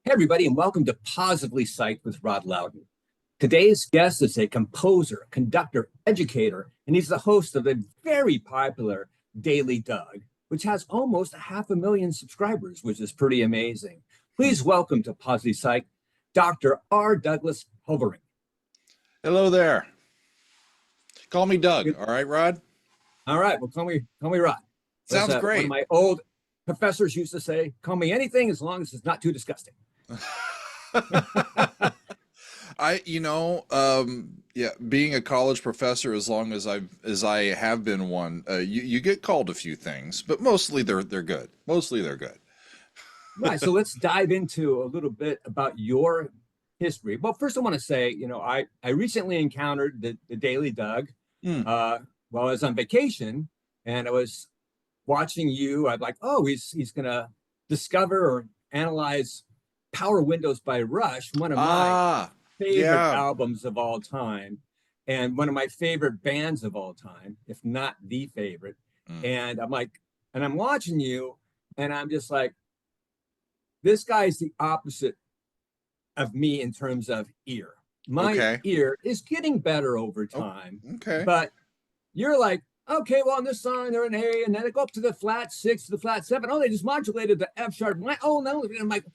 Hey, everybody, and welcome to Positively Psyched with Rod Loudon. Today's guest is a composer, conductor, educator, and he's the host of the very popular Daily Doug, which has almost 500,000 subscribers, which is pretty amazing. Please welcome to Positively Psyched, Dr. R. Douglas Helvering. Hello there. Call me Doug, all right, Rod? All right, well, call me Rod. Sounds great. One of my old professors used to say, call me anything as long as it's not too disgusting. Yeah, being a college professor, as long as I have been one, you get called a few things, but mostly they're good. Mostly they're good. Right. So let's dive into a little bit about your history. Well, first I want to say, I recently encountered the Daily Doug while I was on vacation, and I was watching you. I'm like, oh, he's gonna discover or analyze Power Windows by Rush, one of my favorite albums of all time, and one of my favorite bands of all time, if not the favorite. And I'm watching you, and I'm just like, this guy's the opposite of me in terms of ear. My ear is getting better over time. But you're like, okay, well, in this song, they're an A, and then they go up to the flat 6 to the flat 7. Oh, they just modulated the F sharp. Oh, no. I'm like,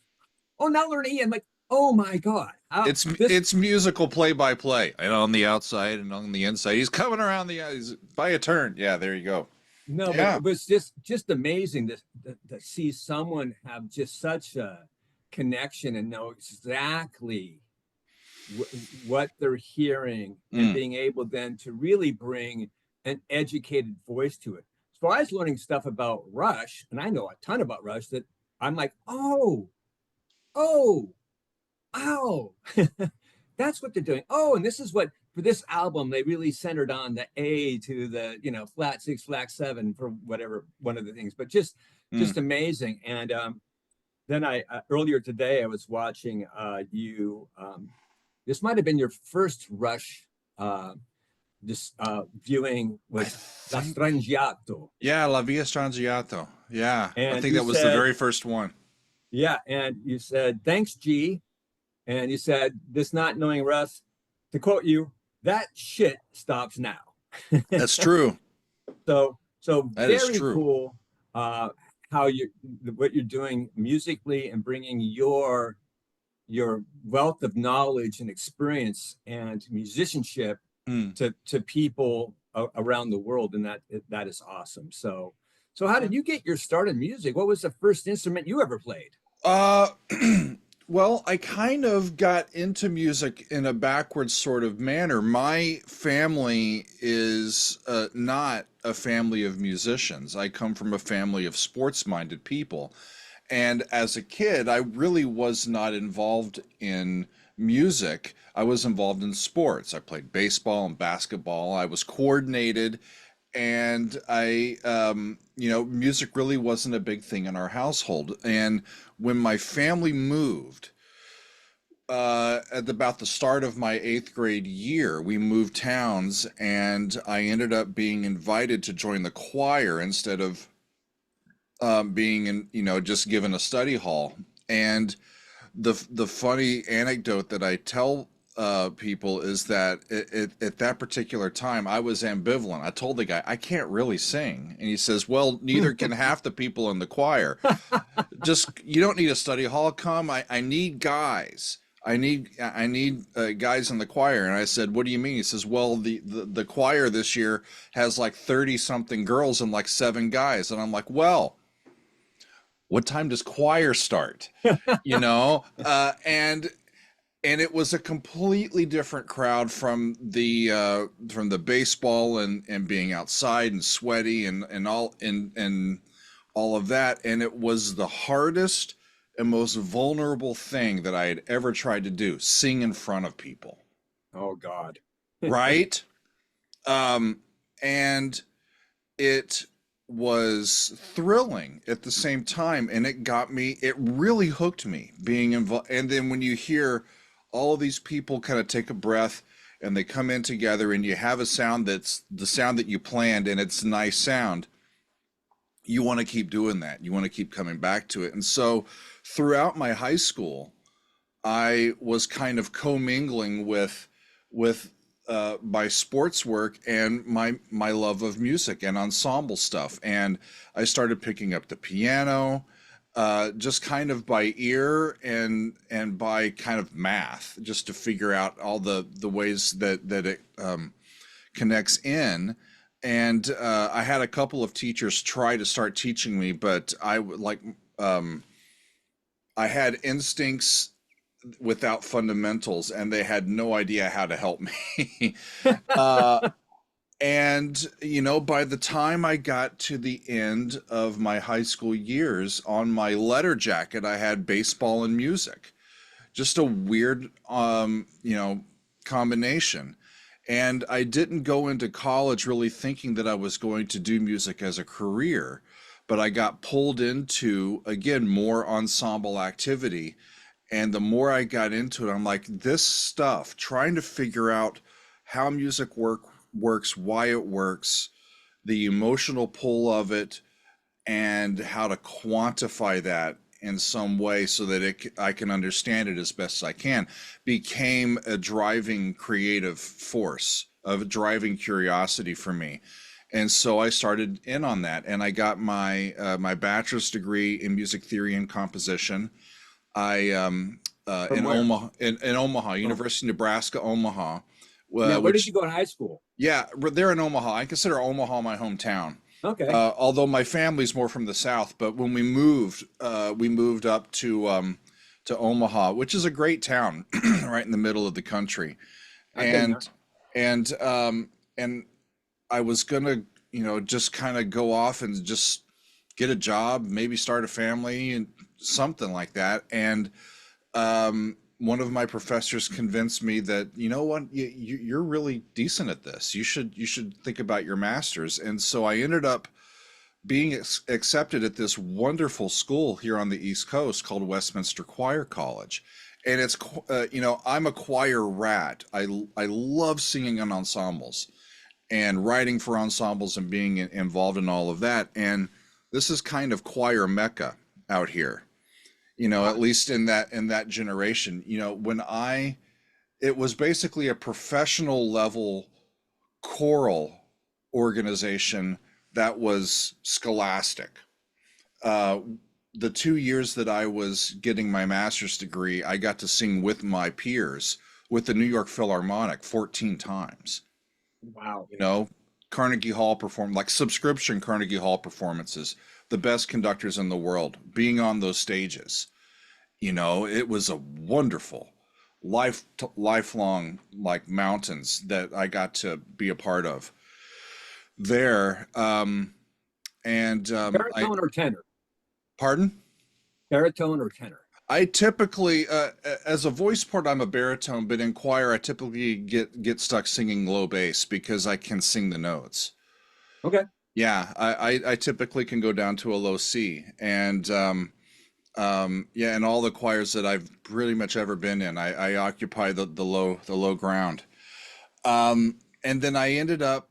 oh, now they're an E. I'm like, oh, my God. It's musical play-by-play, and on the outside and on the inside. He's coming around he's by a turn. Yeah, there you go. No, but it was just amazing to see someone have just such a connection and know exactly what they're hearing and being able then to really bring an educated voice to it. So I was learning stuff about Rush, and I know a ton about Rush, that I'm like, oh, that's what they're doing. Oh, and this is what, for this album, they really centered on the A to the, flat 6, flat 7 for whatever, one of the things, but just amazing. And then earlier today, I was watching you, this might've been your first Rush viewing with La Strangiato. Yeah, La Via Strangiato. Yeah, and I think that was the very first one. Yeah, and you said, thanks, G. And you said, this not knowing Russ, to quote you, that shit stops now. That's true. So that very cool how what you're doing musically and bringing your wealth of knowledge and experience and musicianship to people around the world, and that is awesome. So how did you get your start in music? What was the first instrument you ever played? Well, I kind of got into music in a backwards sort of manner. My family is not a family of musicians. I come from a family of sports-minded people. And as a kid, I really was not involved in music. I was involved in sports. I played baseball and basketball. I was coordinated, and music really wasn't a big thing in our household. And when my family moved, at about the start of my 8th grade year, we moved towns, and I ended up being invited to join the choir instead of being just given a study hall. And the funny anecdote that I tell people is that at that particular time I was ambivalent. I told the guy, I can't really sing, and he says, well, neither can half the people in the choir. You don't need a study hall. Come, I need guys. I need guys in the choir. And I said, what do you mean? He says, well, the choir this year has like 30 something girls and like 7 guys. And I'm like, well, what time does choir start? And it was a completely different crowd from the baseball and being outside and sweaty and all of that. And it was the hardest and most vulnerable thing that I had ever tried to do: sing in front of people. Oh God. Right? And it was thrilling at the same time, and it really hooked me being involved. And then when you hear all of these people kind of take a breath and they come in together, and you have a sound that's the sound that you planned, and it's a nice sound, you want to keep doing that. You want to keep coming back to it. And so throughout my high school, I was kind of commingling with my sports work and my love of music and ensemble stuff. And I started picking up the piano, just kind of by ear and by kind of math, just to figure out all the ways that it connects in. And I had a couple of teachers try to start teaching me, but um, I had instincts without fundamentals, and they had no idea how to help me. uh, and by the time I got to the end of my high school years, on my letter jacket, I had baseball and music. Just a weird, combination. And I didn't go into college really thinking that I was going to do music as a career, but I got pulled into, again, more ensemble activity. And the more I got into it, I'm like, this stuff, trying to figure out how works, why it works, the emotional pull of it, and how to quantify that in some way so that I can understand it as best as I can, became a driving creative force, of driving curiosity for me. And so I started in on that, and I got my bachelor's degree in music theory and composition. I From in where? Omaha, in Omaha, Oh, University of Nebraska, Omaha, now, where did which, you go to high school? yeah, they're in Omaha. I consider Omaha my hometown. Okay. Although my family's more from the South, but when we moved up to Omaha, which is a great town, right in the middle of the country. I've been there. And and I was gonna, just kind of go off and just get a job, maybe start a family and something like that. And one of my professors convinced me that, you know what, you're really decent at this. You should think about your master's. And so I ended up being accepted at this wonderful school here on the East Coast called Westminster Choir College. And I'm a choir rat. I love singing in ensembles and writing for ensembles and being involved in all of that. And this is kind of choir mecca out here, Uh, at least in that generation. It was basically a professional level choral organization that was scholastic. Uh, the 2 years that I was getting my master's degree, I got to sing with my peers with the New York Philharmonic 14 times. wow. You know, Carnegie Hall performed like subscription Carnegie Hall performances, the best conductors in the world, being on those stages. It was a wonderful lifelong like mountains that I got to be a part of there. And I Baritone or tenor? Pardon? Baritone or tenor? I typically, as a voice part, I'm a baritone, but in choir, I typically get stuck singing low bass because I can sing the notes. Okay. Yeah, I typically can go down to a low C, and yeah, in all the choirs that I've pretty much ever been in, I occupy the low ground. And then I ended up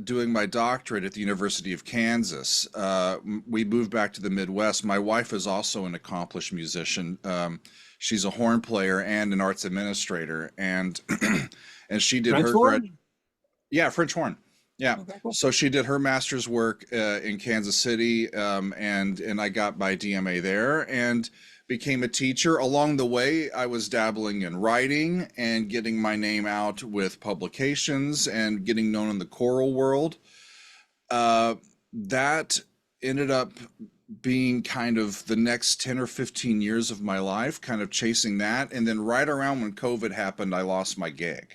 doing my doctorate at the University of Kansas. We moved back to the Midwest. My wife is also an accomplished musician. She's a horn player and an arts administrator, and and she did French her grad. horn? Yeah, French horn. Yeah. Okay, cool. So she did her master's work in Kansas City, and I got my DMA there and became a teacher. Along the way, I was dabbling in writing and getting my name out with publications and getting known in the choral world. That ended up being kind of the next 10 or 15 years of my life, kind of chasing that. And then right around when COVID happened, I lost my gig.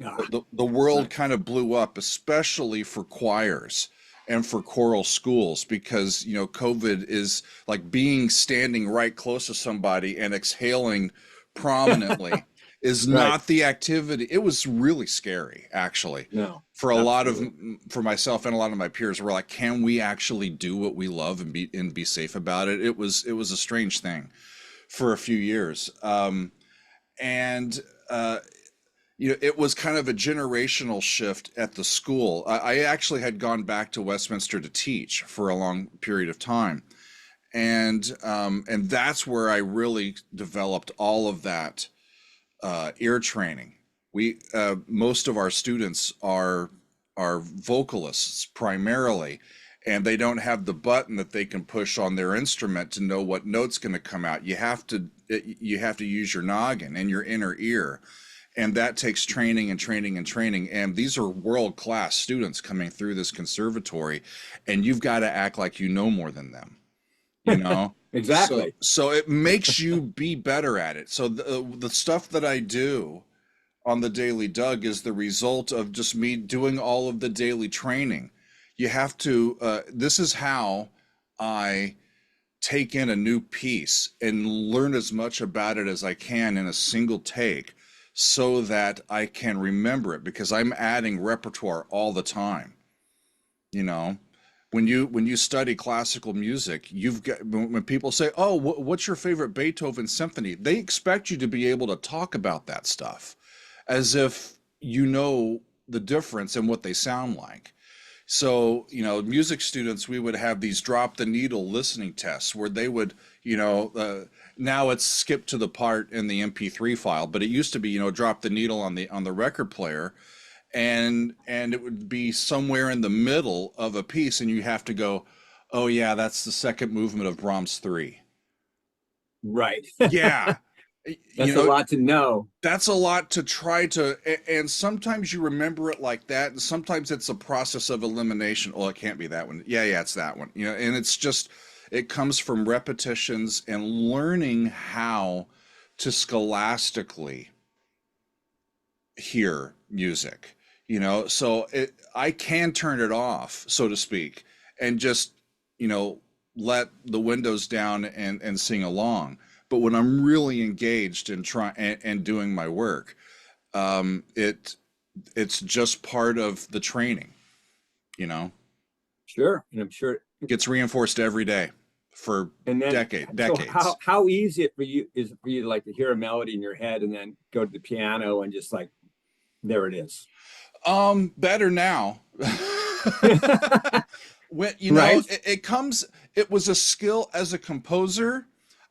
Ah, The world kind of blew up, especially for choirs and for choral schools, because COVID is like being standing right close to somebody and exhaling prominently is right. not the activity. It was really scary, actually, No, for a lot of absolutely. for myself and a lot of my peers. We're like, can we actually do what we love and be safe about it? It was a strange thing for a few years. And it was kind of a generational shift at the school. I actually had gone back to Westminster to teach for a long period of time. And that's where I really developed all of that ear training. We most of our students are vocalists primarily, and they don't have the button that they can push on their instrument to know what note's going to come out. You have to use your noggin and your inner ear, and that takes training and training and training. And these are world-class students coming through this conservatory, and you've got to act like you know more than them, you know. Exactly. So it makes you be better at it. So the stuff that I do on the Daily Doug is the result of just me doing all of the daily training. You have to, this is how I take in a new piece and learn as much about it as I can in a single take so that I can remember it, because I'm adding repertoire all the time. You know, when you study classical music, when people say, "Oh, what's your favorite Beethoven symphony?" They expect you to be able to talk about that stuff as if you know the difference and what they sound like. So, music students, we would have these drop the needle listening tests where they would, now it's skipped to the part in the MP3 file, but it used to be, drop the needle on the record player, and it would be somewhere in the middle of a piece, and you have to go, "Oh yeah, that's the second movement of Brahms 3." Right. Yeah. That's a lot to know. That's a lot to try to, and sometimes you remember it like that, and sometimes it's a process of elimination. Oh, it can't be that one. Yeah, it's that one. And it's just, it comes from repetitions and learning how to scholastically hear music. So I can turn it off, so to speak, and just, let the windows down and sing along. But when I'm really engaged in trying and doing my work, it's just part of the training, Sure, and I'm sure it gets reinforced every day for decades. So how easy is it for you to like to hear a melody in your head and then go to the piano and just like, there it is? Better now. When Right? it was a skill as a composer.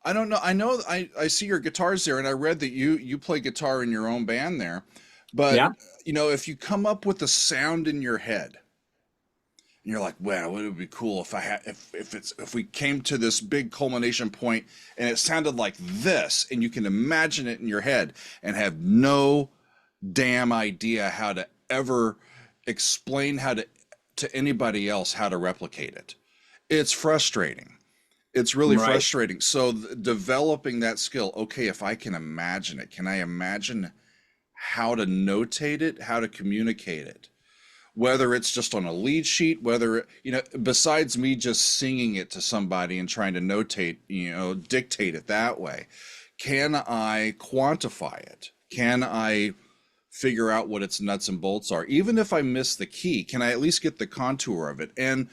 I don't know. I see your guitars there, and I read that you play guitar in your own band there. But Yeah. if you come up with a sound in your head, and you're like, "Wow, it would be cool if we came to this big culmination point and it sounded like this," and you can imagine it in your head and have no damn idea how to ever explain to anybody else how to replicate it. It's frustrating. It's really frustrating. So developing that skill, okay, if I can imagine it, can I imagine how to notate it, how to communicate it? Whether it's just on a lead sheet, besides me just singing it to somebody and trying to notate, dictate it that way, can I quantify it? Can I figure out what its nuts and bolts are? Even if I miss the key, can I at least get the contour of it? And,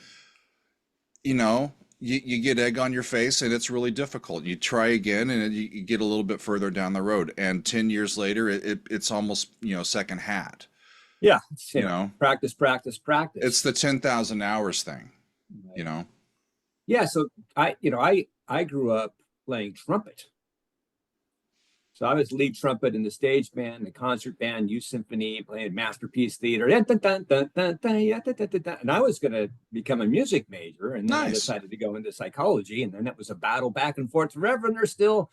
you get egg on your face and it's really difficult. You try again and you get a little bit further down the road. And 10 years later, it's almost, second hat. Yeah. Practice. It's the 10,000 hours thing, right. Yeah. So I grew up playing trumpet. So I was lead trumpet in the stage band, the concert band, youth symphony, playing Masterpiece Theater. And I was going to become a music major. And then I decided to go into psychology. And then it was a battle back and forth forever. And they're still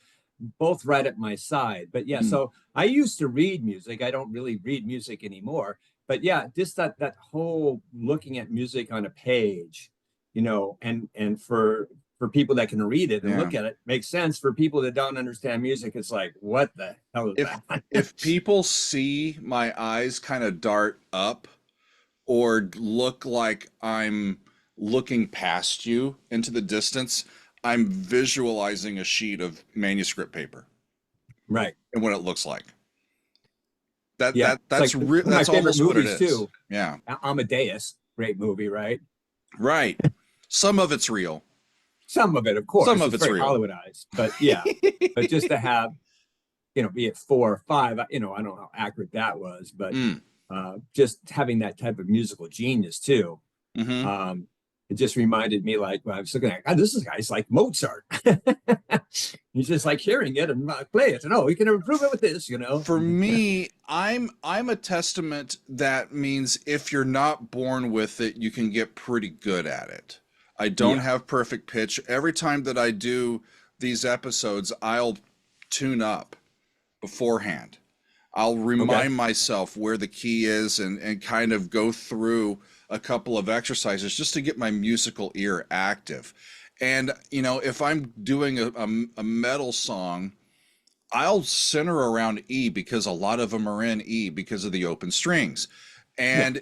both right at my side. But yeah, so I used to read music. I don't really read music anymore. But yeah, just that whole looking at music on a page, and for people that can read it and look at it, makes sense. For people that don't understand music, it's like, what the hell is that? If people see my eyes kind of dart up or look like I'm looking past you into the distance, I'm visualizing a sheet of manuscript paper. Right. And what it looks like. That's my almost what it is. Too. Yeah. Amadeus, great movie, right? Right. Some of it's real. Some of it, of course. Some of it's very real. Hollywoodized, but yeah. But just to have, be it 4 or 5, I don't know how accurate that was, but just having that type of musical genius too. Mm-hmm. it just reminded me, like, when I was looking at, God, this guy's like Mozart. He's just like hearing it and play it. And oh, we can improve it with this, you know. For me, I'm a testament that means if you're not born with it, you can get pretty good at it. I don't have perfect pitch. Every time that I do these episodes, I'll tune up beforehand. I'll remind myself where the key is and kind of go through a couple of exercises just to get my musical ear active. And, you know, if I'm doing a metal song, I'll center around E because a lot of them are in E because of the open strings. And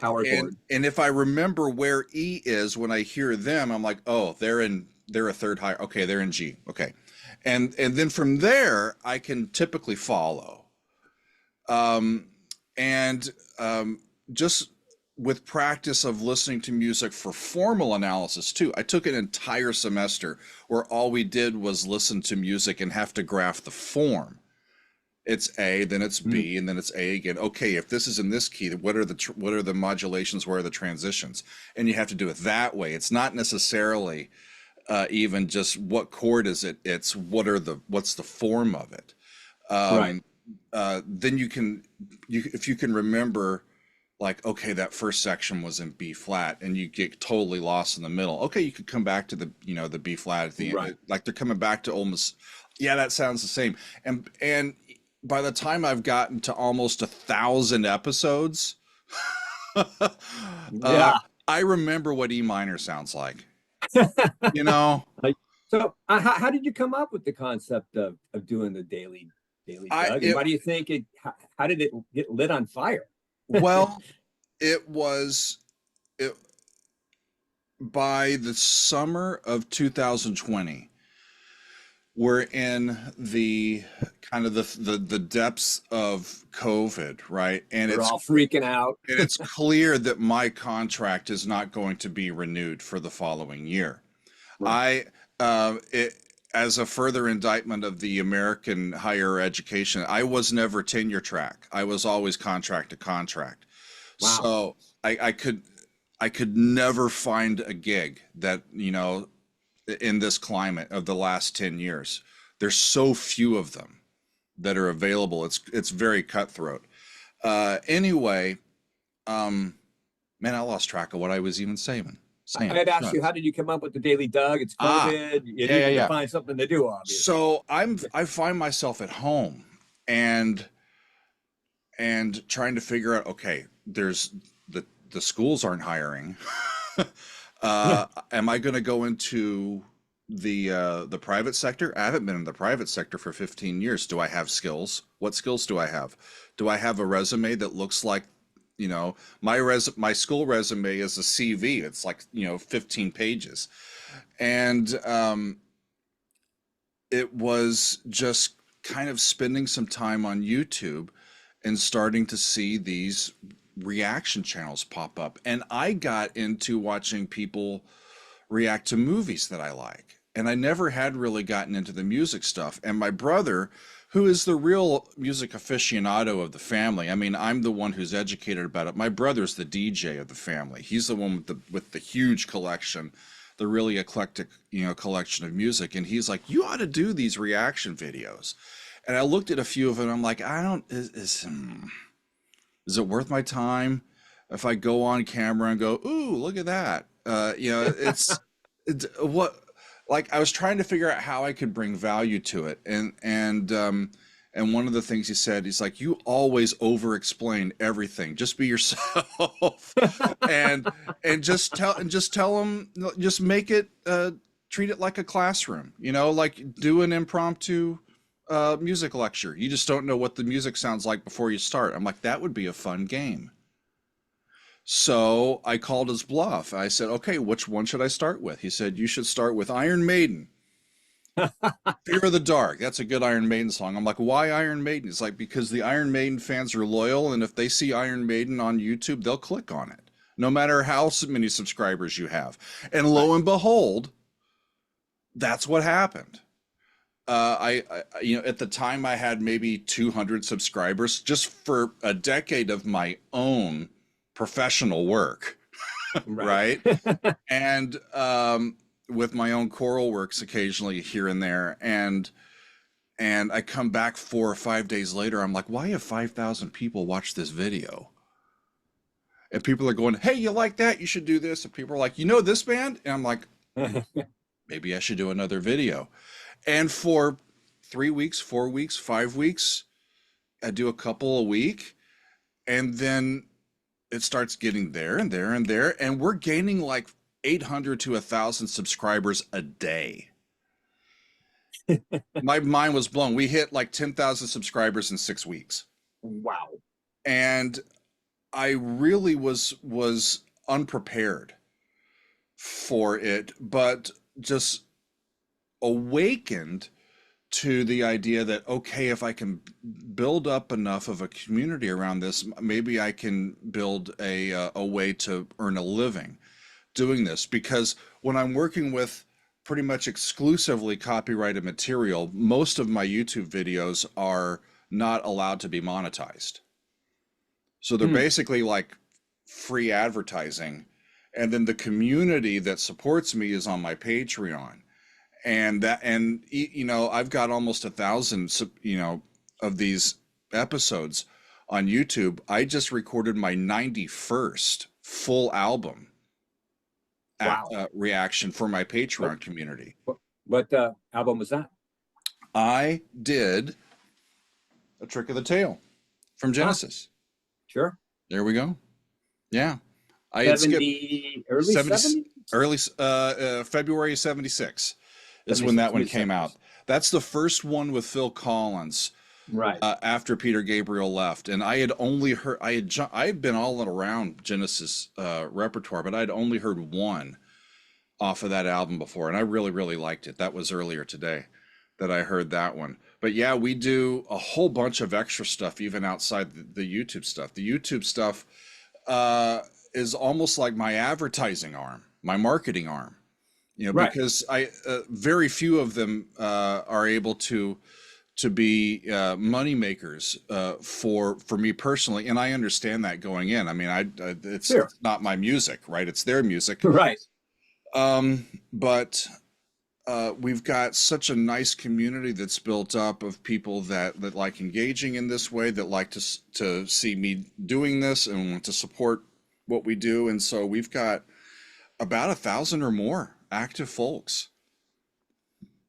if I remember where E is when I hear them, I'm like, oh, they're a third higher. Okay, they're in G. Okay. And then from there, I can typically follow. Just with practice of listening to music for formal analysis too. I took an entire semester where all we did was listen to music and have to graph the form. It's A, then it's B, and then it's A again. Okay, if this is in this key, what are the modulations? Where are the transitions? And you have to do it that way. It's not necessarily even just what chord is it. It's what's the form of it. Right. Then if you can remember, like, okay, that first section was in B flat, and you get totally lost in the middle. Okay, you could come back to the B flat at the end. Like they're coming back to almost, yeah, that sounds the same. And by the time I've gotten to almost 1,000 episodes, I remember what E minor sounds like. You know. So how did you come up with the concept of doing the daily Doug? And why do you think how did it get lit on fire? Well, it was by the summer of 2020. We're in the kind of the depths of COVID, right? And we're all freaking out. And it's clear that my contract is not going to be renewed for the following year. Right. As a further indictment of the American higher education, I was never tenure track. I was always contract to contract. Wow. So I could never find a gig that, you know, in this climate of the last 10 years. There's so few of them that are available. It's very cutthroat. Anyway, man, I lost track of what I was even saying. I had asked you, how did you come up with the Daily Doug? It's COVID. You need to find something to do, obviously. So I find myself at home and trying to figure out, okay, there's the schools aren't hiring. Am I going to go into the private sector? I haven't been in the private sector for 15 years. Do I have skills? What skills do I have? Do I have a resume that looks like, you know, my school resume is a CV. It's like, you know, 15 pages. And it was just kind of spending some time on YouTube and starting to see these reaction channels pop up. And I got into watching people react to movies that I like. And I never had really gotten into the music stuff. And my brother, who is the real music aficionado of the family. I mean, I'm the one who's educated about it. My brother's the DJ of the family. He's the one with the huge collection, the really eclectic, you know, collection of music. And he's like, you ought to do these reaction videos. And I looked at a few of them. I'm like, is it worth my time if I go on camera and go, ooh, look at that? You know, it's what. Like, I was trying to figure out how I could bring value to it, and one of the things he said, he's like, you always over-explain everything. Just be yourself, and just tell them, just make it, treat it like a classroom. You know, like do an impromptu music lecture. You just don't know what the music sounds like before you start. I'm like, that would be a fun game. So I called his bluff. I said, okay, which one should I start with? He said, you should start with Iron Maiden. Fear of the Dark. That's a good Iron Maiden song. I'm like, why Iron Maiden? It's like, because the Iron Maiden fans are loyal, and if they see Iron Maiden on YouTube, they'll click on it, no matter how many subscribers you have. And lo and behold, that's what happened. You know, at the time I had maybe 200 subscribers just for a decade of my own professional work. right? And with my own choral works occasionally here and there, and I come back 4 or 5 days later, I'm like, why have 5,000 people watched this video? And people are going, hey, you like that? You should do this. And people are like, you know this band? And I'm like, maybe I should do another video. And for 3 weeks, 4 weeks, 5 weeks, I do a couple a week. And then it starts getting there and there and there. And we're gaining like 800 to 1,000 subscribers a day. My mind was blown. We hit like 10,000 subscribers in 6 weeks. Wow. And I really was unprepared for it, but just awakened to the idea that, okay, if I can build up enough of a community around this, maybe I can build a way to earn a living doing this. Because when I'm working with pretty much exclusively copyrighted material, most of my YouTube videos are not allowed to be monetized. So they're basically like free advertising. And then the community that supports me is on my Patreon. And you know, I've got almost 1,000, you know, of these episodes on YouTube. I just recorded my 91st full album reaction for my Patreon community. What album was that? I did A Trick of the Tail from Genesis. Sure. There we go. Yeah. I had skipped early 70s? Early February 76 is when that one came out. That's the first one with Phil Collins. Right. After Peter Gabriel left. And I had only heard, I had been all around Genesis repertoire, but I'd only heard one off of that album before. And I really, really liked it. That was earlier today that I heard that one. But yeah, we do a whole bunch of extra stuff, even outside the YouTube stuff. The YouTube stuff is almost like my advertising arm, my marketing arm, you know, because I very few of them are able to be money makers for me personally, and I understand that going in. I mean, it's not my music, right? It's their music, right? But we've got such a nice community that's built up of people that like engaging in this way, that like to see me doing this and want to support what we do. And so we've got about 1,000 or more active folks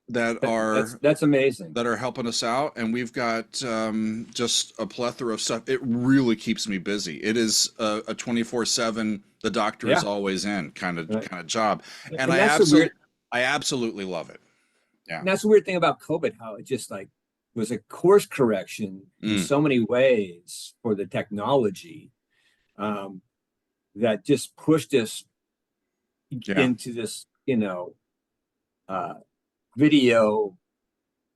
that's amazing, that are helping us out. And we've got just a plethora of stuff. It really keeps me busy. It is a 24/7, the doctor is always in kind of job. And I absolutely love it. Yeah. And that's the weird thing about COVID, how it just like was a course correction in so many ways for the technology that just pushed us into this, you know, video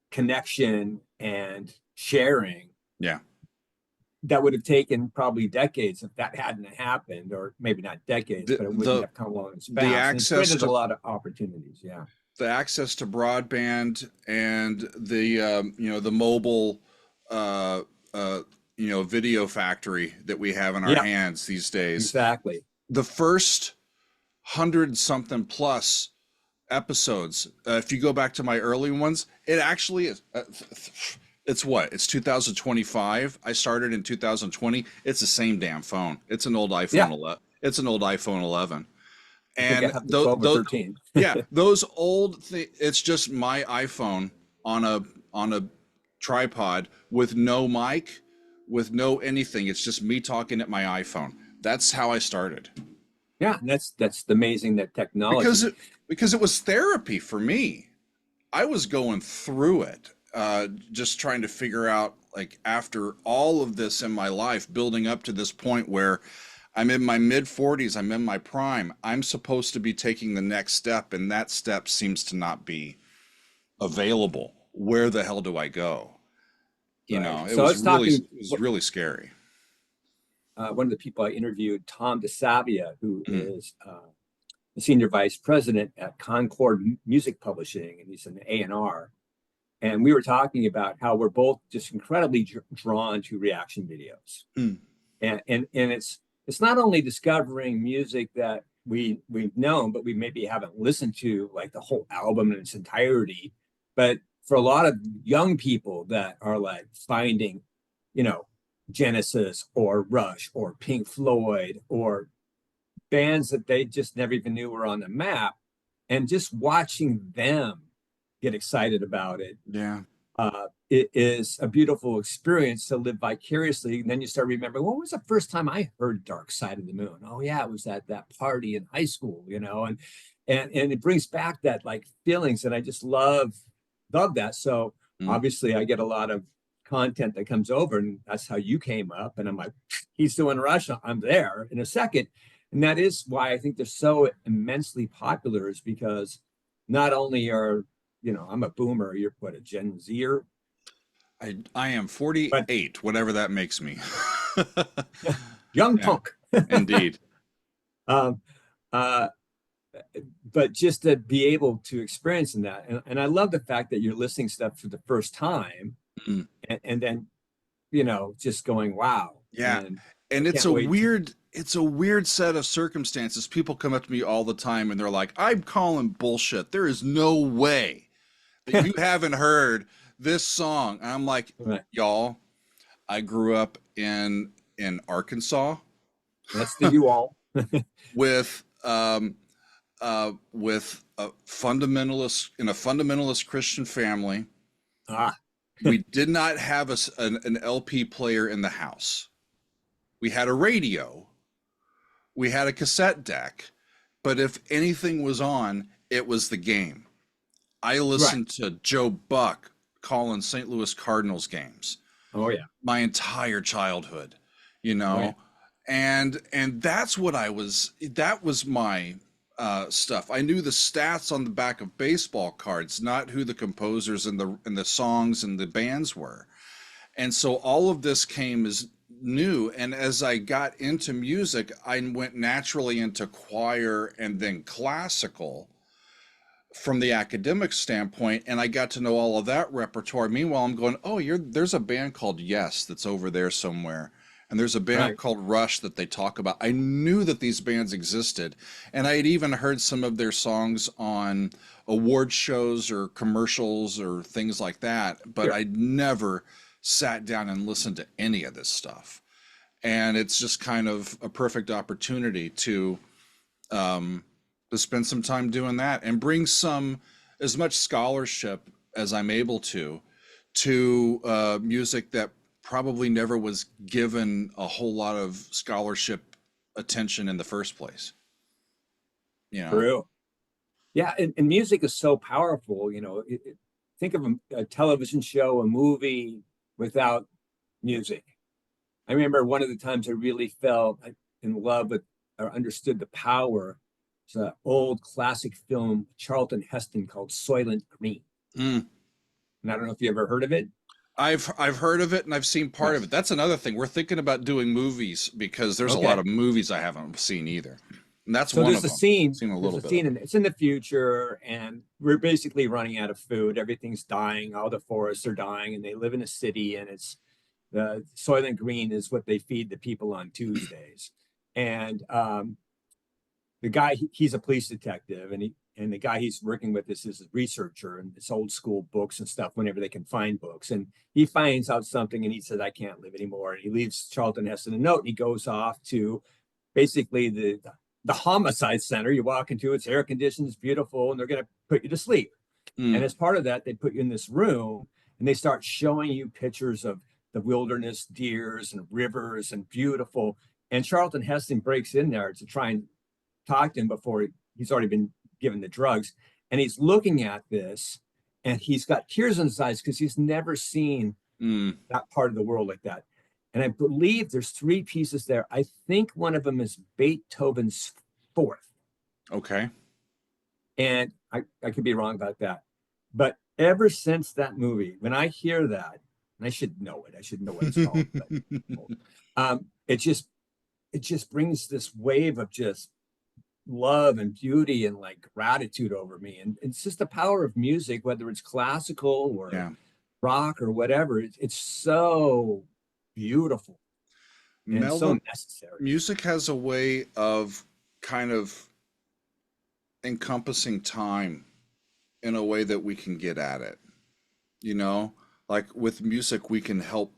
connection and sharing. Yeah. That would have taken probably decades if that hadn't happened, or maybe not decades, but it wouldn't have come along as fast. The access to a lot of opportunities. Yeah. The access to broadband and the you know, the mobile you know, video factory that we have in our hands these days. Exactly. The first 100-something plus episodes, if you go back to my early ones, it actually is it's 2025. I started in 2020. It's the same damn phone. It's an old iPhone 11. It's an old iPhone 11. And those those old it's just my iPhone on a tripod with no mic, with no anything. It's just me talking at my iPhone. That's how I started. Yeah, that's amazing, that technology. Because it was therapy for me. I was going through it, just trying to figure out, like, after all of this in my life, building up to this point where I'm in my mid-40s, I'm in my prime, I'm supposed to be taking the next step, and that step seems to not be available. Where the hell do I go? You know, it was really scary. One of the people I interviewed, Tom DeSavia, who is the senior vice president at Concord Music Publishing, and he's an A&R. And we were talking about how we're both just incredibly drawn to reaction videos. And it's not only discovering music that we've known, but we maybe haven't listened to like the whole album in its entirety. But for a lot of young people that are like finding, you know, Genesis or Rush or Pink Floyd or bands that they just never even knew were on the map, and just watching them get excited about it, Yeah. it is a beautiful experience to live vicariously. And then you start remembering, what was the first time I heard Dark Side of the Moon? Oh yeah, it was at that party in high school, you know, and it brings back that like feelings, and I just love that. So Mm. obviously I get a lot of content that comes over, and that's how you came up. And I'm like, he's doing Rush, I'm there in a second. And that is why I think they're so immensely popular, is because not only are, you know, I'm a boomer, you're what, a Gen Zer, I am but 48, whatever that makes me. young Yeah, punk. indeed. um, uh, but just to be able to experience in that, and I love the fact that you're listening stuff for the first time, Mm. and then, you know, just going, wow. Yeah. And I And can't wait to, it's a weird set of circumstances. People come up to me all the time and they're like, I'm calling bullshit. There is no way that you haven't heard this song. And I'm like, right. y'all, I grew up in Arkansas That's the you all. with with a fundamentalist Christian family. Ah, We did not have an LP player in the house. We had a radio, we had a cassette deck, but if anything was on, it was the game. I right. listened to Joe Buck calling St. Louis Cardinals games Oh yeah. my entire childhood, you Oh yeah. know, and that's what that was my stuff. I knew the stats on the back of baseball cards, not who the composers and the songs and the bands were. And so all of this came as new. And as I got into music, I went naturally into choir and then classical from the academic standpoint, and I got to know all of that repertoire. Meanwhile, I'm going, oh, there's a band called Yes that's over there somewhere. And there's a band Right. called Rush that they talk about. I knew that these bands existed, and I had even heard some of their songs on award shows or commercials or things like that, but Sure. I'd never sat down and listened to any of this stuff. And it's just kind of a perfect opportunity um, to spend some time doing that and bring as much scholarship as I'm able to music that probably never was given a whole lot of scholarship attention in the first place. You know, True. Yeah, and music is so powerful. You know, think of a television show, a movie without music. I remember one of the times I really felt in love with or understood the power. It's an old classic film, Charlton Heston, called Soylent Green. mm. And I don't know if you ever heard of it. I've heard of it and I've seen part of Yes. it. That's another thing. We're thinking about doing movies because there's a lot Okay. of movies I haven't seen either. And that's So one there's of a them. scene. Seen a There's little a bit of scene, it. and it's in the future, and we're basically running out of food. Everything's dying. All the forests are dying, and they live in a city, and it's the Soylent Green is what they feed the people on Tuesdays. And the guy, he's a police detective, and the guy he's working with is a researcher, and it's old school books and stuff whenever they can find books. And he finds out something, and he says, I can't live anymore. And he leaves Charlton Heston a note, and he goes off to basically the homicide center. You walk into, it's air conditioned, it's beautiful, and they're going to put you to sleep. And Mm. as part of that, they put you in this room, and they start showing you pictures of the wilderness, deers and rivers and beautiful. And Charlton Heston breaks in there to try and talk to him before he's already been given the drugs. And he's looking at this, and he's got tears in his eyes because he's never seen Mm. that part of the world like that. And I believe there's three pieces there. I think one of them is Beethoven's Fourth. Okay. And I could be wrong about that. But ever since that movie, when I hear that, and I should know it, I should know what it's called, but it just brings this wave of just love and beauty and like gratitude over me. And it's just the power of music, whether it's classical or Yeah. rock or whatever. It's so beautiful and so Melvin, necessary. music has a way of kind of encompassing time in a way that we can get at it. You know, like with music, we can help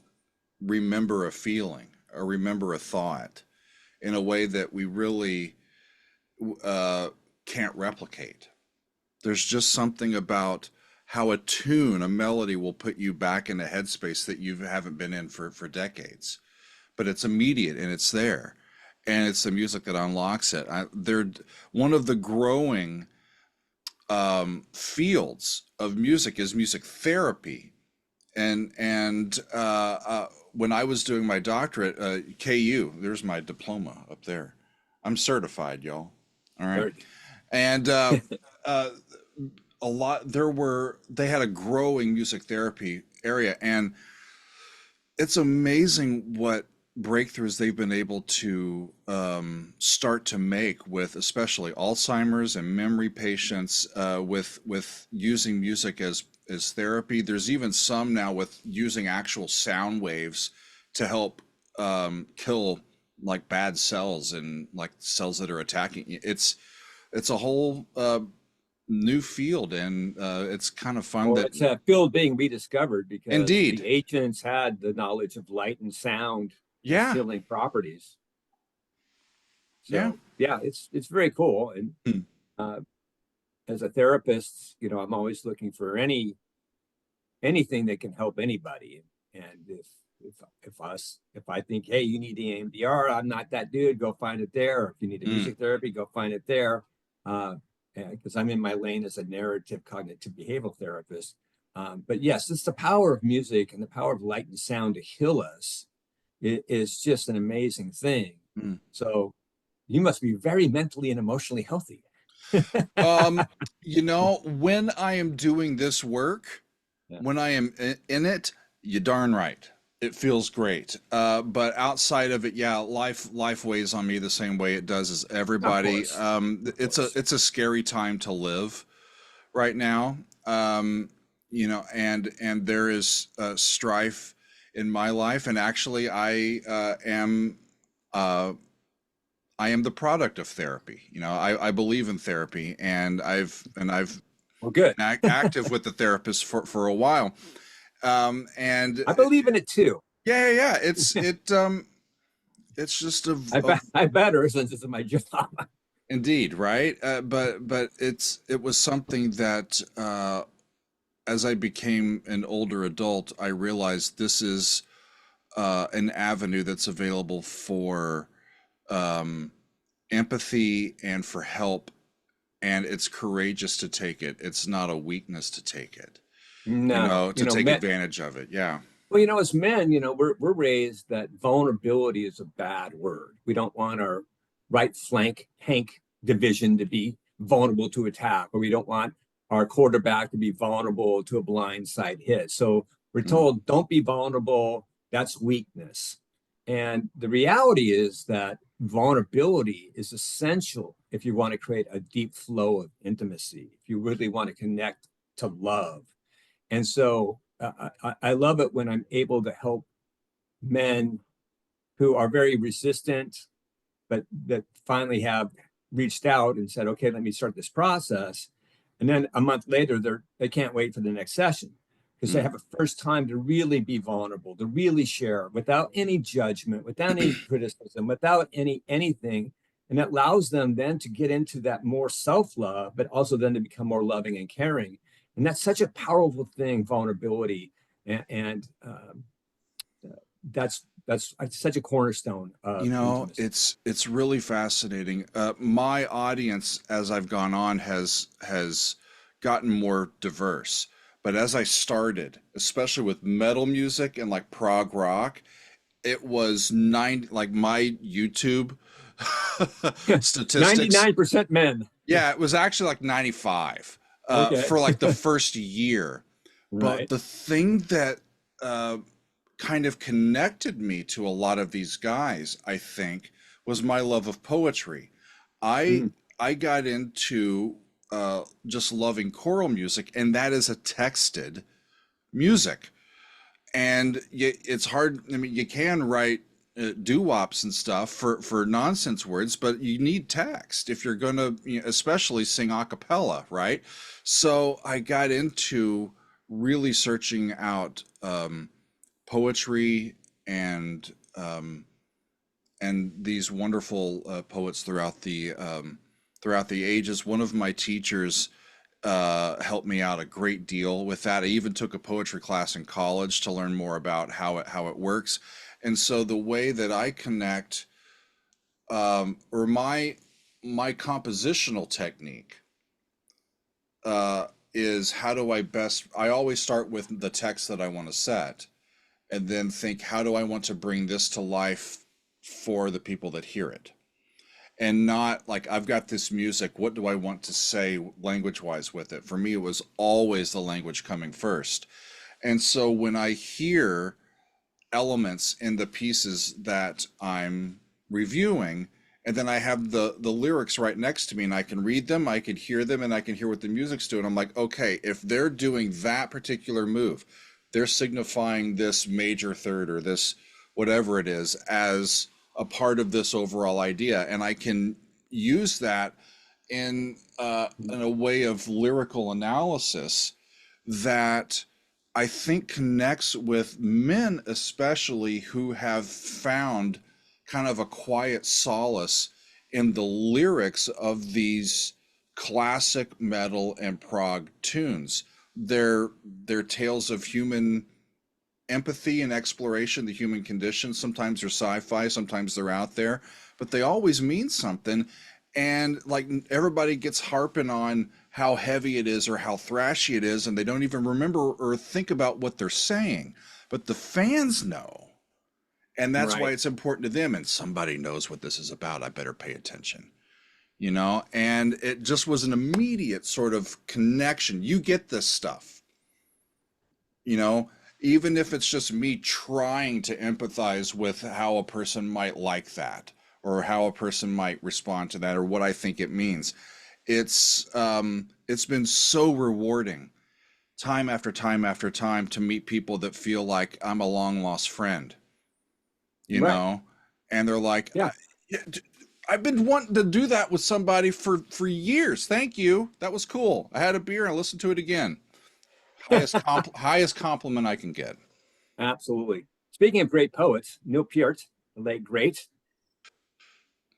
remember a feeling or remember a thought in a way that we really uh, can't replicate. There's just something about how a tune, a melody will put you back in a headspace that you haven't been in for decades. But it's immediate and it's there. And it's the music that unlocks it. They're one of the growing fields of music is music therapy. And when I was doing my doctorate, KU, there's my diploma up there. I'm certified, y'all. All right. And uh, they had a growing music therapy area, and it's amazing what breakthroughs they've been able to start to make with especially Alzheimer's and memory patients with using music as therapy. There's even some now with using actual sound waves to help kill like bad cells and like cells that are attacking you. It's a whole new field, and it's kind of fun that it's a field being rediscovered because indeed the ancients had the knowledge of light and sound, yeah, healing properties. yeah. So yeah, it's very cool. And Hmm. as a therapist, I'm always looking for anything that can help anybody. And if I think, hey, you need EMDR, I'm not that dude, go find it there. Or if you need a music therapy, go find it there. Because I'm in my lane as a narrative cognitive behavioral therapist. But yes, it's the power of music and the power of light and sound to heal us. It is just an amazing thing. So you must be very mentally and emotionally healthy. When I am doing this work, Yeah. when I am in it, you darn right. It feels great. But outside of it, yeah, life weighs on me the same way it does as everybody. It's a scary time to live right now. And there is strife in my life, and actually, I am the product of therapy. I believe in therapy, and I've Well, good. been active with the therapist for a while. And I believe in it too. yeah. It's just I better since it's my job. indeed, right? But it was something that as I became an older adult, I realized this is an avenue that's available for empathy and for help, and it's courageous to take it. It's not a weakness to take it, No, to take advantage of it. Yeah. well, as men, we're raised that vulnerability is a bad word. We don't want our right flank Hank division to be vulnerable to attack, or we don't want our quarterback to be vulnerable to a blindside hit. So we're told, don't be vulnerable. That's weakness. And the reality is that vulnerability is essential if you want to create a deep flow of intimacy, if you really want to connect to love. And so I love it when I'm able to help men who are very resistant, but that finally have reached out and said, okay, let me start this process. And then a month later, they can't wait for the next session because they have a first time to really be vulnerable, to really share without any judgment, without any criticism, without anything. And that allows them then to get into that more self-love, but also then to become more loving and caring. And that's such a powerful thing, vulnerability. And that's such a cornerstone of intimacy. It's really fascinating. My audience, as I've gone on, has gotten more diverse. But as I started, especially with metal music and like prog rock, it was like my YouTube statistics. 99% men. Yeah, it was actually like 95 for like the first year. Right. But the thing that kind of connected me to a lot of these guys, I think, was my love of poetry. I got into just loving choral music, and that is a texted music. And it's hard. I mean, you can write doo-wops and stuff for nonsense words, but you need text if you're going to, especially sing a cappella, right? So I got into really searching out poetry and these wonderful poets throughout the ages. One of my teachers helped me out a great deal with that. I even took a poetry class in college to learn more about how it works. And so the way that I connect, or my compositional technique, is how do I best, I always start with the text that I want to set, and then think, how do I want to bring this to life for the people that hear it? And not like, I've got this music, what do I want to say language wise with it? For me, it was always the language coming first. And so when I hear elements in the pieces that I'm reviewing, and then I have the lyrics right next to me, and I can read them, I can hear them, and I can hear what the music's doing. I'm like, okay, if they're doing that particular move, they're signifying this major third or this whatever it is as a part of this overall idea, and I can use that in a way of lyrical analysis that I think connects with men, especially who have found kind of a quiet solace in the lyrics of these classic metal and prog tunes. They're tales of human empathy and exploration, the human condition. Sometimes they're sci-fi, sometimes they're out there, but they always mean something. And like, everybody gets harping on how heavy it is or how thrashy it is, and they don't even remember or think about what they're saying. But the fans know, and that's why it's important to them. And somebody knows what this is about, I better pay attention, and it just was an immediate sort of connection. You get this stuff, even if it's just me trying to empathize with how a person might like that, or how a person might respond to that, or what I think it means. It's been so rewarding time after time after time to meet people that feel like I'm a long lost friend, and they're like, Yeah. I've been wanting to do that with somebody for years. Thank you. That was cool. I had a beer and I listened to it again. Highest compliment I can get. Absolutely. Speaking of great poets, Neil Peart, the late great.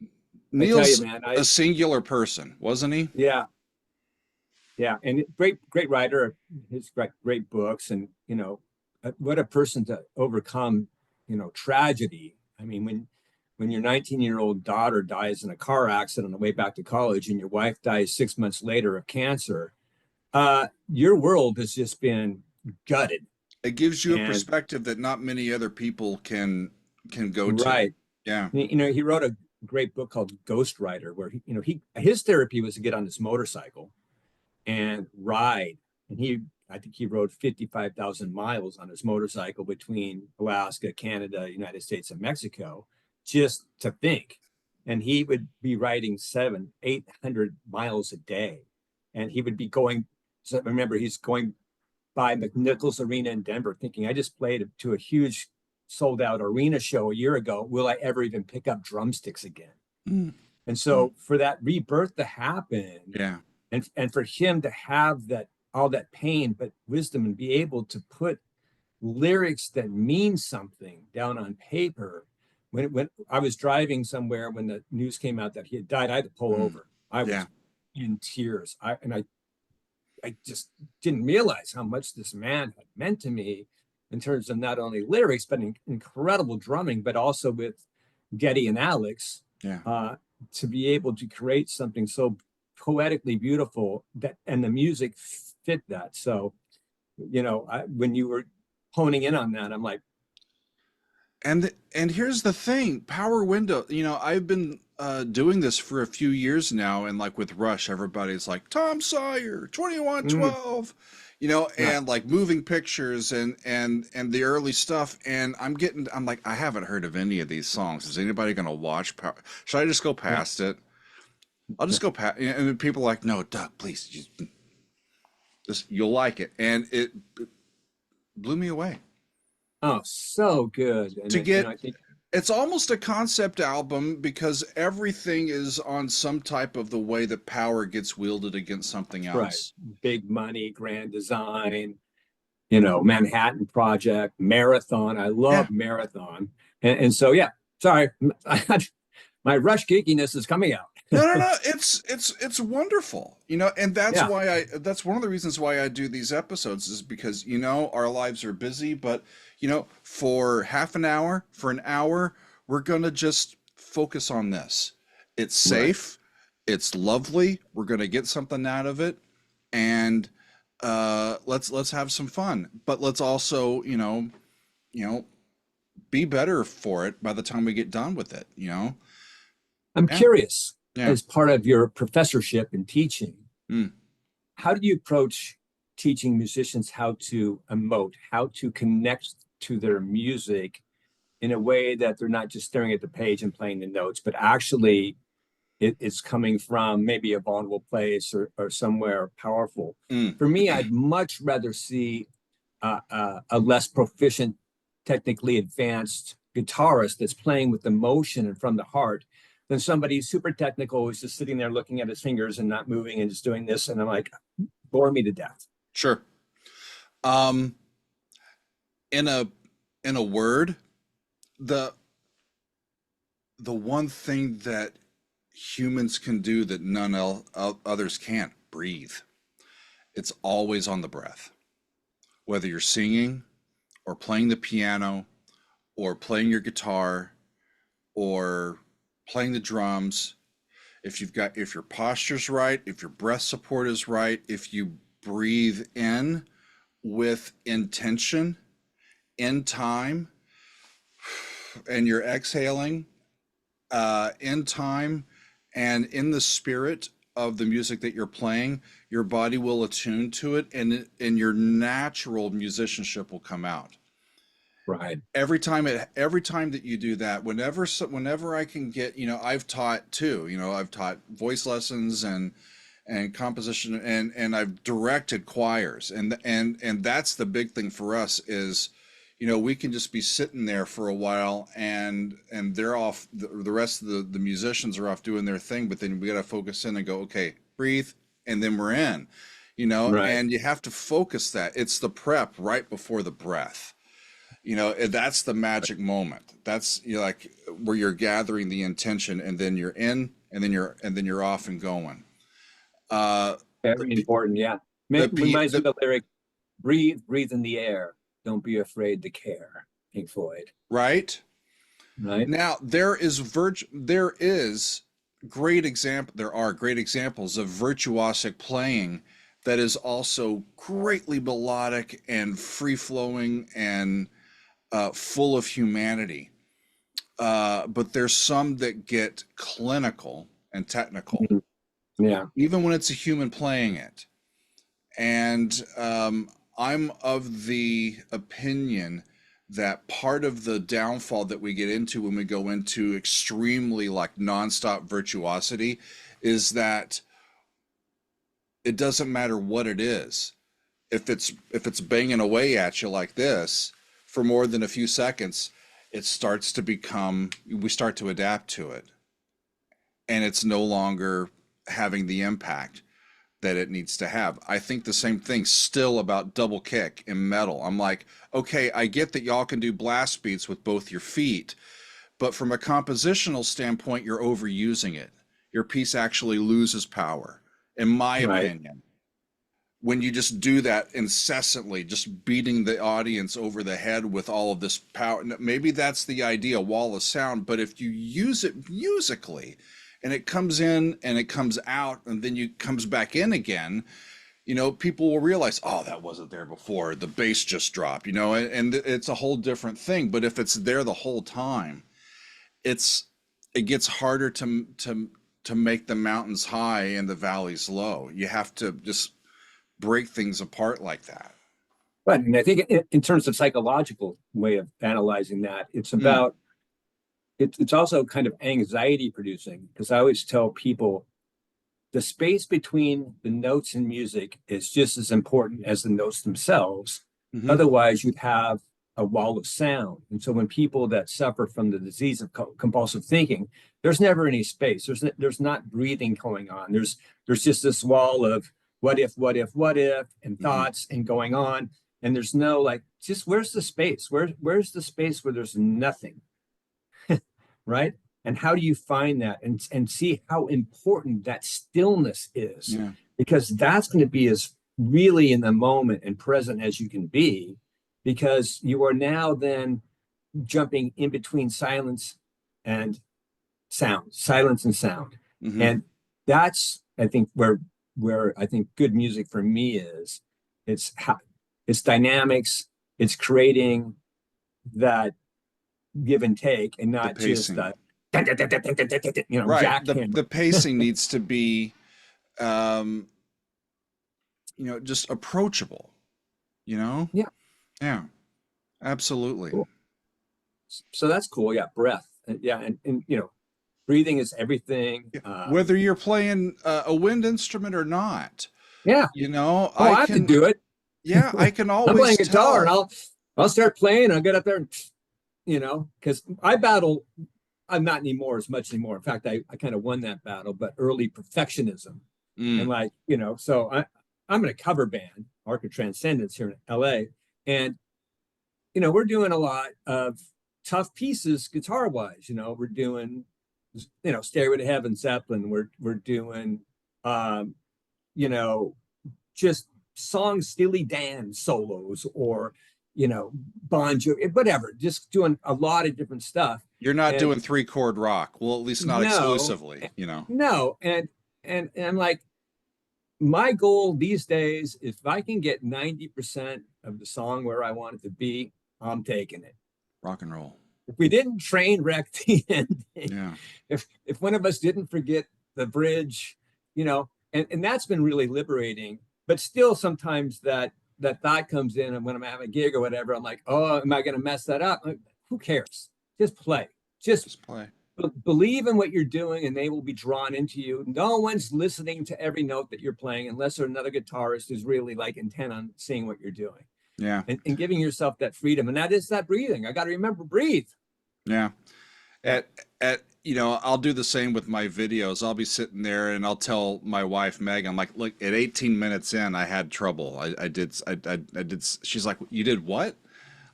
I tell you, Neil's man, a singular person, wasn't he? yeah, and great writer. His great books, and what a person to overcome, tragedy. I mean, when your 19-year-old daughter dies in a car accident on the way back to college, and your wife dies 6 months later of cancer, your world has just been gutted. It gives you a perspective that not many other people can go to. Right. Yeah. He wrote a great book called Ghost Rider, where his therapy was to get on this motorcycle and ride. And I think he rode 55,000 miles on his motorcycle between Alaska, Canada, United States, and Mexico, just to think. And he would be riding 800 miles a day. And he would be going, so remember, he's going by McNichols Arena in Denver, thinking, I just played to a huge sold out arena show a year ago. Will I ever even pick up drumsticks again? Mm. And so for that rebirth to happen, and for him to have all that pain, but wisdom, and be able to put lyrics that mean something down on paper. When I was driving somewhere when the news came out that he had died, I had to pull over. I was in tears. I just didn't realize how much this man had meant to me in terms of not only lyrics, but incredible drumming, but also with Geddy and Alex, to be able to create something so poetically beautiful and the music fit that. So, when you were honing in on that, I'm like, and here's the thing, Power Window, I've been doing this for a few years now, and like with Rush, everybody's like Tom Sawyer, 2112, and like Moving Pictures and the early stuff, and I'm like, I haven't heard of any of these songs. Is anybody gonna watch should I just go past it? I'll just go past, and people are like, no, Doug, please, you'll like it. And it blew me away. Oh, so good. And It's almost a concept album because everything is on some type of the way that power gets wielded against something Right. else. Big money, grand design, you know, Manhattan Project, Marathon. I Yeah. love Marathon. And so, yeah, sorry, my Rush geekiness is coming out. No. It's wonderful, and that's Yeah, why that's one of the reasons why I do these episodes is because, our lives are busy, but, for half an hour, for an hour, we're gonna just focus on this. It's right. safe, it's lovely, we're gonna get something out of it, and let's have some fun. But let's also, you know, be better for it by the time we get done with it. I'm Yeah, curious, yeah. as part of your professorship and teaching, Mm. how do you approach teaching musicians how to emote, how to connect to their music in a way that they're not just staring at the page and playing the notes, but actually it's coming from maybe a vulnerable place or somewhere powerful? Mm. For me, I'd much rather see a less proficient, technically advanced guitarist that's playing with emotion and from the heart than somebody super technical who's just sitting there looking at his fingers and not moving and just doing this. And I'm like, bore me to death. Sure. Um, in a word, the the one thing that humans can do that others can't, breathe. It's always on the breath. Whether you're singing or playing the piano or playing your guitar or playing the drums, if your posture's right, if your breath support is right, if you breathe in with intention, in time, and you're exhaling in time and in the spirit of the music that you're playing, your body will attune to it, and your natural musicianship will come out. Right. Every time that you do that, whenever I can get, I've taught too. I've taught voice lessons and composition, and I've directed choirs, and that's the big thing for us is, we can just be sitting there for a while, and they're off, the rest of the musicians are off doing their thing, but then we got to focus in and go, okay, breathe, and then we're in, Right. and you have to focus that. It's the prep right before the breath. That's the magic moment. That's, like where you're gathering the intention, and then you're in, and then you're off and going. The Very important. Yeah. the Reminds me of the the lyric, breathe, breathe in the air. Don't be afraid to care. Pink Floyd. right Right. now there are great examples of virtuosic playing that is also greatly melodic and free flowing and full of humanity. But there's some that get clinical and technical, Mhm. Yeah. even when it's a human playing it. And I'm of the opinion that part of the downfall that we get into when we go into extremely like nonstop virtuosity is that it doesn't matter what it is. If it's banging away at you like this for more than a few seconds, we start to adapt to it, and it's no longer having the impact that it needs to have. I think the same thing still about double kick in metal. I'm like, okay, I get that y'all can do blast beats with both your feet, but from a compositional standpoint, you're overusing it. Your piece actually loses power, in my Right. opinion, when you just do that incessantly, just beating the audience over the head with all of this power. Maybe that's the idea, wall of sound, but if you use it musically and it comes in and it comes out and then you comes back in again, people will realize, oh, that wasn't there before. The bass just dropped, and it's a whole different thing. But if it's there the whole time, it gets harder to make the mountains high and the valleys low. You have to just break things apart like that. Right. And I think in terms of psychological way of analyzing that, it's Mm, about it's also kind of anxiety producing, because I always tell people the space between the notes in music is just as important as the notes themselves. hmm Otherwise, you'd have a wall of sound. And so when people that suffer from the disease of compulsive thinking, there's never any space. There's not breathing going on. There's just this wall of what if, and thoughts and going on. And there's no like, just where's the space? Where's the space where there's nothing? Right? And how do you find that and see how important that stillness is? Yeah. Because that's going to be as really in the moment and present as you can be, because you are now then jumping in between silence and sound. And that's, I think, where I think good music for me is. It's dynamics, it's creating that give and take, and not just right. jackhammer. The pacing needs to be just approachable, yeah, absolutely. Cool. So that's cool. Yeah, breath. Yeah, and breathing is everything. Whether you're playing a wind instrument or not. Yeah. I have to do it. Yeah, I can always I'm playing guitar, tell. and I'll start playing. I'll get up there and because I battle. I'm not much anymore. In fact, I kind of won that battle, but early perfectionism. And so I'm in a cover band, Arc of Transcendence, here in LA. And, we're doing a lot of tough pieces guitar wise. We're doing, Stairway to Heaven, Zeppelin. We're doing, just songs, Steely Dan solos, or, Bon Jovi, whatever, just doing a lot of different stuff. You're not doing 3-chord rock. Well, at least not exclusively, No. And I'm like, my goal these days, if I can get 90% of the song where I want it to be, I'm taking it. Rock and roll. If we didn't train wreck the ending, if one of us didn't forget the bridge, and that's been really liberating. But still, sometimes that thought comes in, and when I'm having a gig or whatever, I'm like, oh, am I going to mess that up? Like, who cares? Just play. Just play. Believe in what you're doing, and they will be drawn into you. No one's listening to every note that you're playing unless another guitarist is really like intent on seeing what you're doing. Yeah. And giving yourself that freedom. And that is that breathing. I got to remember, breathe. Yeah. I'll do the same with my videos. I'll be sitting there and I'll tell my wife, Meg, I'm like, look, at 18 minutes in, I had trouble. I did. She's like, you did what?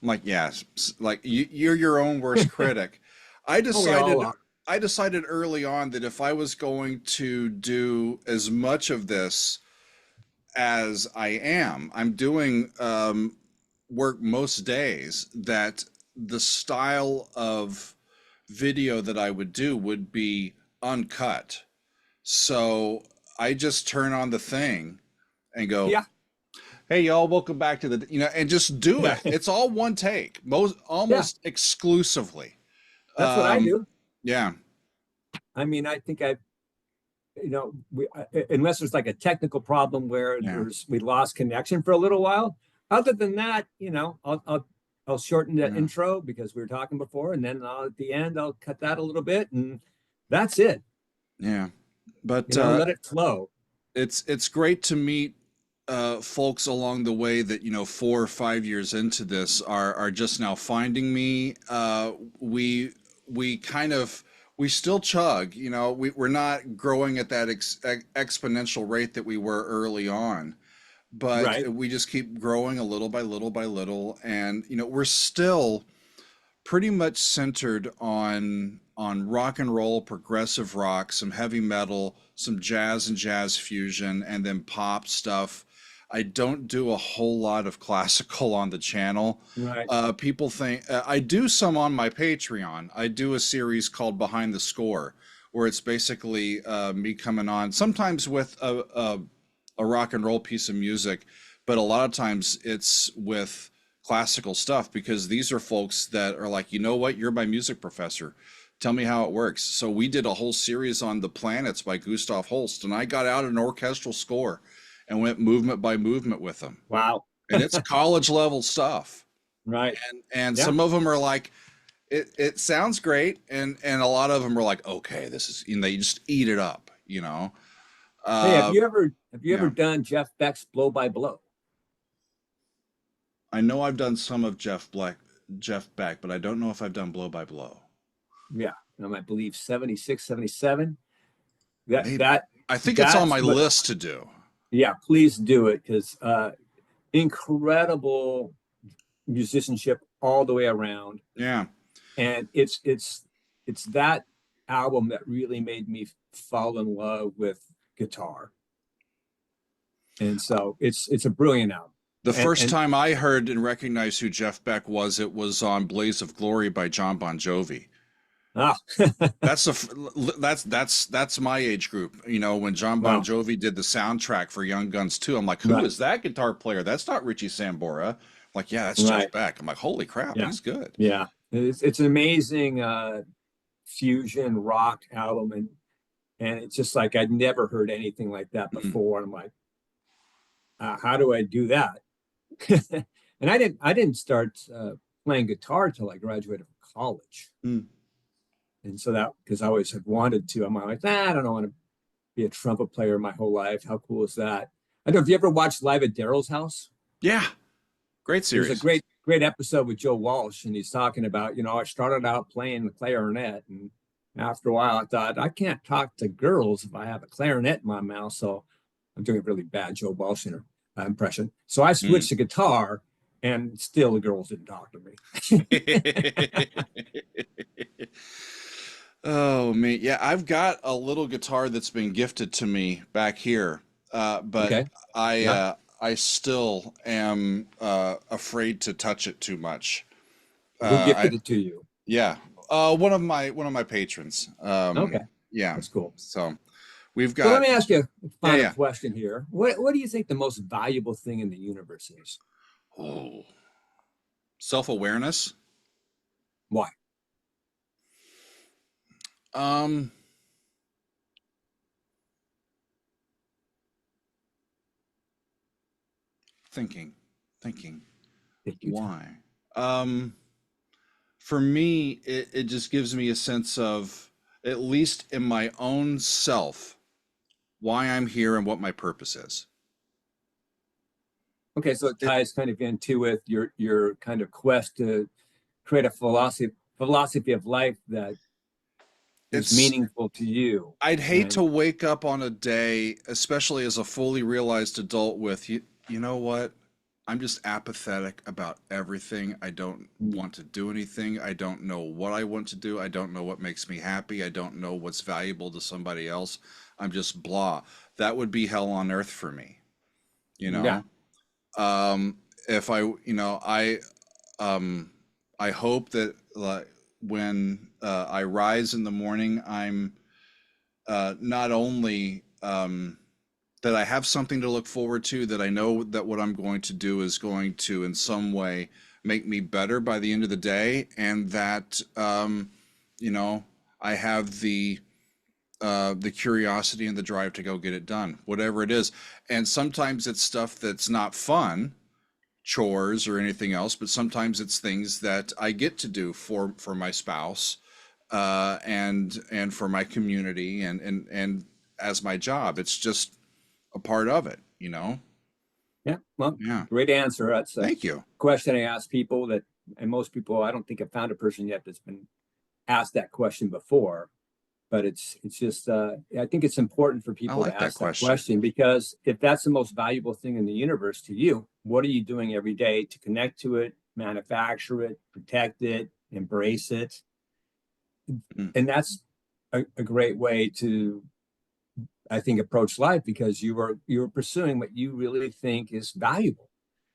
I'm like, yeah, like you're your own worst critic. I decided early on that if I was going to do as much of this as I'm doing work most days, that the style of video that I would do would be uncut. So I just turn on the thing and go, hey y'all, welcome back to the, and just do it. It's all one take, almost exclusively. That's what I do. Yeah. I mean, I think unless there's like a technical problem where we lost connection for a little while. Other than that, I'll shorten that intro because we were talking before, and then at the end I'll cut that a little bit, and that's it. Yeah, but let it flow. It's great to meet folks along the way that 4 or 5 years into this are just now finding me. We still chug, we're not growing at that exponential rate that we were early on, but we just keep growing a little by little by little. And, we're still pretty much centered on rock and roll, progressive rock, some heavy metal, some jazz and jazz fusion, and then pop stuff. I don't do a whole lot of classical on the channel. Right. People think I do some on my Patreon. I do a series called Behind the Score, where it's basically me coming on, sometimes with a rock and roll piece of music, but a lot of times it's with classical stuff, because these are folks that are like, what, you're my music professor. Tell me how it works. So we did a whole series on The Planets by Gustav Holst, and I got out an orchestral score and went movement by movement with them. Wow. And it's college level stuff. Right. And some of them are like, it sounds great. And a lot of them are like, okay, this is, they just eat it up, Hey, have you ever done Jeff Beck's Blow by Blow? I know I've done some of Jeff Jeff Beck, but I don't know if I've done Blow by Blow. Yeah, I believe 76, 77. Maybe. I think it's on my list to do. Yeah, please do it, because incredible musicianship all the way around. Yeah. And it's that album that really made me fall in love with guitar. And so it's a brilliant album. The first time I heard and recognized who Jeff Beck was, it was on Blaze of Glory by John Bon Jovi. Ah. that's my age group. You know, when John Bon Jovi did the soundtrack for Young Guns 2, I'm like, who is that guitar player? That's not Richie Sambora. I'm like, yeah, that's Jeff Beck. I'm like, holy crap, he's good. Yeah, it's an amazing fusion rock album, and it's just like I'd never heard anything like that before. And I'm like, how do I do that? And I didn't start playing guitar till I graduated from college. And so that, because I always had wanted to, I'm like, I don't want to be a trumpet player my whole life. How cool is that? I don't know if you ever watched Live at Daryl's House. Yeah, great series. There's a great episode with Joe Walsh, and he's talking about, I started out playing the clarinet, and after a while I thought, I can't talk to girls if I have a clarinet in my mouth. So I'm doing a really bad Joe Walsh impression. So I switched to guitar, and still the girls didn't talk to me. Oh man, yeah, I've got a little guitar that's been gifted to me back here, but I still am afraid to touch it too much. Who gifted it to you? Yeah, one of my patrons. Okay, yeah, that's cool. So we've got. So let me ask you a final question here. What do you think the most valuable thing in the universe is? Oh, self-awareness. Why? Thinking. Why? For me, it just gives me a sense of, at least in my own self, why I'm here and what my purpose is. Okay, so it ties kind of into with your kind of quest to create a philosophy of life that is meaningful to you. I'd hate to wake up on a day, especially as a fully realized adult, with you know what? I'm just apathetic about everything. I don't want to do anything. I don't know what I want to do. I don't know what makes me happy. I don't know what's valuable to somebody else. I'm just blah. That would be hell on earth for me. Yeah. If I hope that when I rise in the morning, I'm not only that I have something to look forward to, that I know that what I'm going to do is going to in some way make me better by the end of the day, and that I have the curiosity and the drive to go get it done, whatever it is. And sometimes it's stuff that's not fun, chores or anything else, but sometimes it's things that I get to do for my spouse and for my community and as my job. It's just a part of it, Yeah, well, great answer. That's Thank you. Question I ask people and most people, I don't think I've found a person yet that's been asked that question before. But it's just, I think it's important for people to ask that question, because if that's the most valuable thing in the universe to you, what are you doing every day to connect to it, manufacture it, protect it, embrace it? And that's a great way to, I think, approach life, because you are pursuing what you really think is valuable.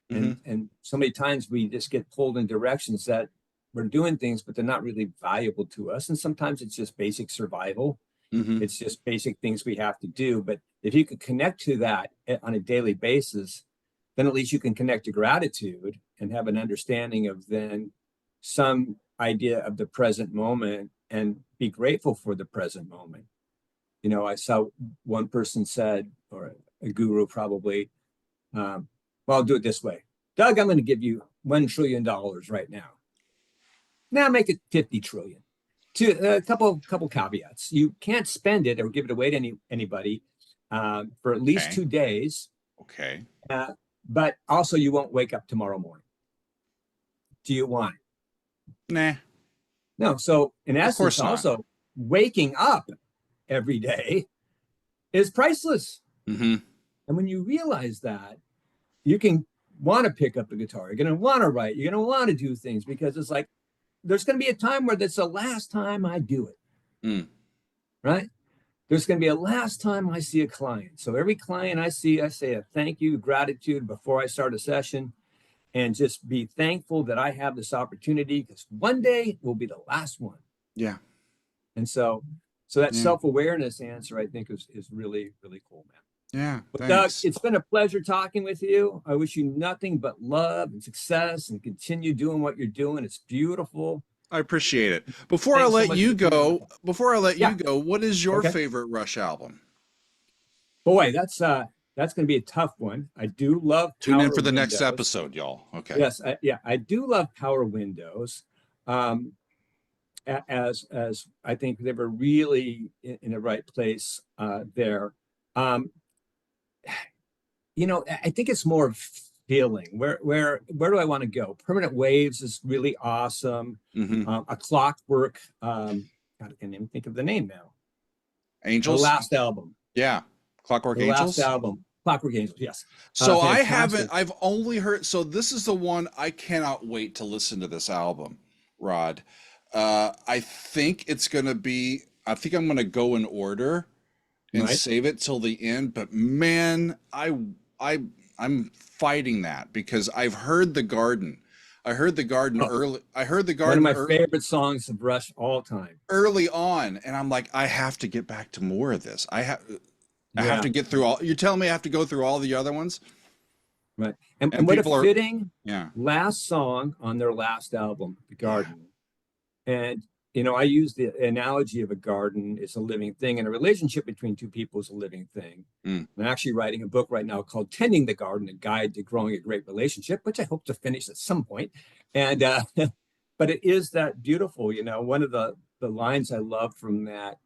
And so many times we just get pulled in directions that we're doing things, but they're not really valuable to us. And sometimes it's just basic survival. It's just basic things we have to do. But if you could connect to that on a daily basis, then at least you can connect to gratitude and have an understanding of then some idea of the present moment and be grateful for the present moment. I saw one person said, or a guru probably, well, I'll do it this way. Doug, I'm going to give you $1 trillion right now. Now make it 50 trillion. A couple caveats. You can't spend it or give it away to anybody for at least 2 days. Okay. But also you won't wake up tomorrow morning. Do you want it? Nah, No. So in of essence, course not. also waking up every day is priceless. Mm-hmm. And when you realize that, you can want to pick up the guitar. You're going to want to write. You're going to want to do things because it's like there's going to be a time where that's the last time I do it, Mm. right? There's going to be a last time I see a client. So every client I see, I say a thank you, gratitude before I start a session, and just be thankful that I have this opportunity because one day will be the last one. Yeah. And so that Yeah. self-awareness answer, I think, is really, really cool, man. Yeah. But Doug, Thanks. it's been a pleasure talking with you. I wish you nothing but love and success and continue doing what you're doing. It's beautiful. I appreciate it. Before I Thanks so let much you for being on. Yeah. go, what is your Okay. favorite Rush album? Boy, that's going to be a tough one. I do love Tune in Power for the next Windows. episode, y'all. Okay. Yes, I do love Power Windows. Um, as I think they were really in the right place there. Um, I think it's more feeling. Where do I want to go? Permanent Waves is really awesome. Mm-hmm. A Clockwork. God, I can't even think of the name now. Angels? The last album. Yeah. Clockwork The last Angels? album. Clockwork Angels. Yes. So Fantastic. I've only heard, so this is the one I cannot wait to listen to this album, Rod. I think I think I'm going to go in order and Right. save it till the end, but man, I'm fighting that because I've heard The Garden. I heard The Garden early. I heard The One of Garden my favorite songs of Rush all time. early on, and I'm like, I have to get back to more of this. I have to get through all. You're telling me I have to go through all the other ones? Right. And And what a people are, fitting yeah, last song on their last album, The Garden. And, I use the analogy of a garden is a living thing, and a relationship between two people is a living thing. Mm. I'm actually writing a book right now called Tending the Garden, a guide to growing a great relationship, which I hope to finish at some point. And, but it is that beautiful, one of the lines I love from that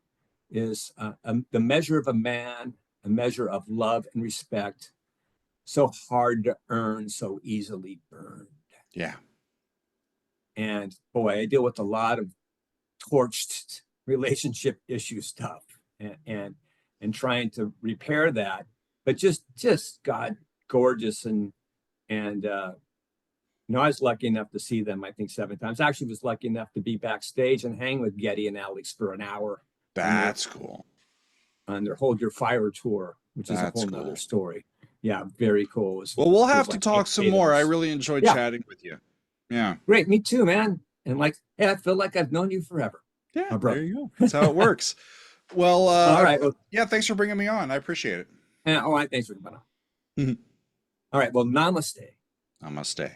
is the measure of a man, a measure of love and respect, so hard to earn, so easily burned. Yeah. And boy, I deal with a lot of torched relationship issue stuff and trying to repair that. But just God, gorgeous and I was lucky enough to see them, I think 7 times. I actually was lucky enough to be backstage and hang with Getty and Alex for an hour. That's cool. On their Hold Your Fire tour, which is a whole nother story. Yeah, very cool. Well, we'll have to talk some more. I really enjoyed chatting with you. Yeah. Great. Me too, man. And hey, I feel like I've known you forever. Yeah, there you go. That's how it works. Well, all right. Well, yeah, thanks for bringing me on. I appreciate it. All right. Thanks for coming on. All right. Well, namaste. Namaste.